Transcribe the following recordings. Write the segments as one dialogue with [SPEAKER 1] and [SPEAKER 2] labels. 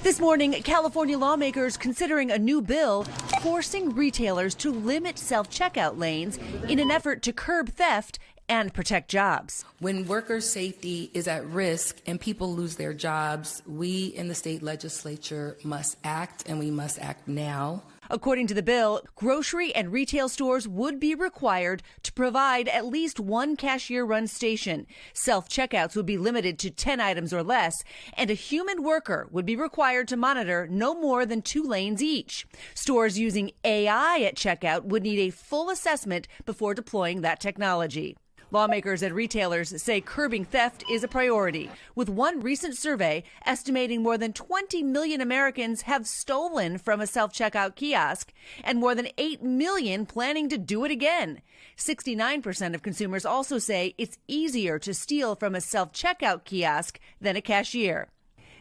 [SPEAKER 1] This morning, California lawmakers considering a new bill forcing retailers to limit self-checkout lanes in an effort to curb theft and protect jobs.
[SPEAKER 2] When worker safety is at risk and people lose their jobs, we in the state legislature must act, and we must act now.
[SPEAKER 1] According to the bill, grocery and retail stores would be required to provide at least one cashier-run station. Self-checkouts would be limited to 10 items or less, and a human worker would be required to monitor no more than 2 lanes each. Stores using AI at checkout would need a full assessment before deploying that technology. Lawmakers and retailers say curbing theft is a priority, with one recent survey estimating more than 20 million Americans have stolen from a self-checkout kiosk and more than 8 million planning to do it again. 69% of consumers also say it's easier to steal from a self-checkout kiosk than a cashier.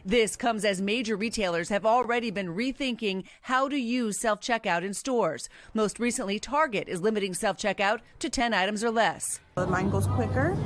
[SPEAKER 1] This comes as major retailers have already been rethinking how to use self-checkout in stores. Most recently, Target is limiting self-checkout to 10 items or less.
[SPEAKER 3] The line goes quicker,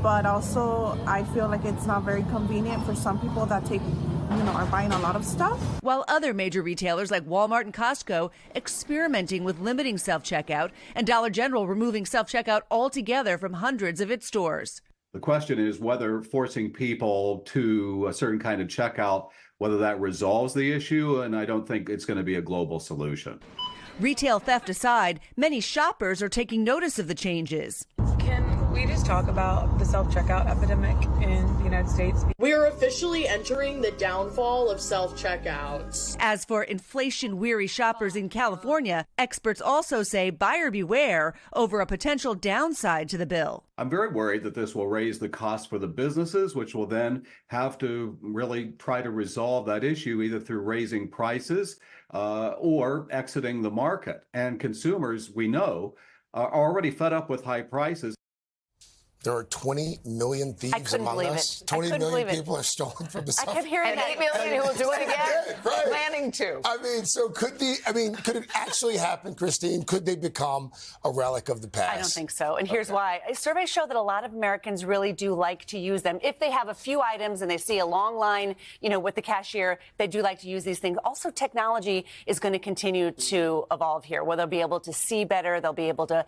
[SPEAKER 3] but also I feel like it's not very convenient for some people that are buying a lot of stuff.
[SPEAKER 1] While other major retailers like Walmart and Costco experimenting with limiting self-checkout, and Dollar General removing self-checkout altogether from hundreds of its stores.
[SPEAKER 4] The question is whether forcing people to a certain kind of checkout, whether that resolves the issue, and I don't think it's going to be a global solution.
[SPEAKER 1] Retail theft aside, many shoppers are taking notice of the changes.
[SPEAKER 5] Can we just talk about the self-checkout epidemic in the United States?
[SPEAKER 6] We are officially entering the downfall of self-checkouts.
[SPEAKER 1] As for inflation-weary shoppers in California, experts also say buyer beware over a potential downside to the bill.
[SPEAKER 4] I'm very worried that this will raise the cost for the businesses, which will then have to really try to resolve that issue either through raising prices or exiting the market. And consumers, we know, are already fed up with high prices.
[SPEAKER 7] There are 20 million thieves among us. 20 million people are stolen from the South.
[SPEAKER 8] I kept hearing that. 8 million who will do it again.
[SPEAKER 7] Right.
[SPEAKER 8] Planning to.
[SPEAKER 7] Could it actually happen, Christine? Could they become a relic of the past?
[SPEAKER 8] I don't think so. And here's why. Surveys show that a lot of Americans really do like to use them. If they have a few items and they see a long line, with the cashier, they do like to use these things. Also, technology is going to continue to evolve here, where they'll be able to see better. They'll be able to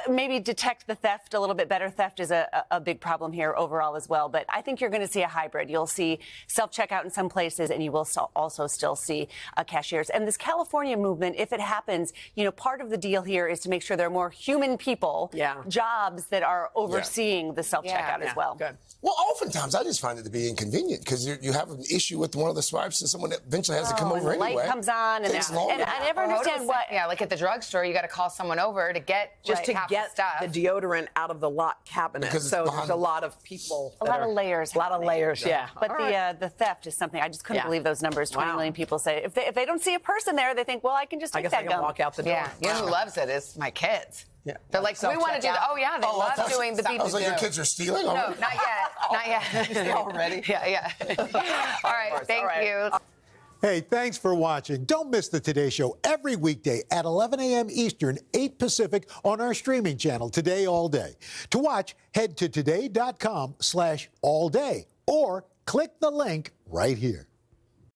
[SPEAKER 8] maybe detect the theft a little bit better. Theft is a big problem here overall as well. But I think you're going to see a hybrid. You'll see self-checkout in some places, and you will also still see cashiers. And this California movement, if it happens, part of the deal here is to make sure there are more human people, jobs that are overseeing the self-checkout as well.
[SPEAKER 7] Good. Well, oftentimes I just find it to be inconvenient because you have an issue with one of the swipes and someone eventually has to come over anyway.
[SPEAKER 8] The light comes on, and I never understand what.
[SPEAKER 9] Yeah, like at the drugstore, you got to call someone over to get
[SPEAKER 10] the deodorant out of the lock cabinet.
[SPEAKER 7] Because
[SPEAKER 10] so there's a lot of people.
[SPEAKER 8] A lot of layers.
[SPEAKER 10] A lot of layers, yeah.
[SPEAKER 8] But the theft is something I just couldn't believe those numbers. 20 million people say if they don't see a person there, they think, well, I can just take that gun.
[SPEAKER 10] Walk out the door.
[SPEAKER 9] Yeah, you know who loves it is my kids.
[SPEAKER 7] Yeah.
[SPEAKER 9] They're like, we want to do that. Oh, yeah, they love doing the beep.
[SPEAKER 7] I was like, your kids are stealing?
[SPEAKER 9] No, not yet. Not yet.
[SPEAKER 10] Already?
[SPEAKER 9] Yeah. All right, thank you.
[SPEAKER 11] Hey, thanks for watching. Don't miss the Today Show every weekday at 11 a.m. Eastern, 8 Pacific on our streaming channel, Today All Day. To watch, head to today.com/allday or click the link right here.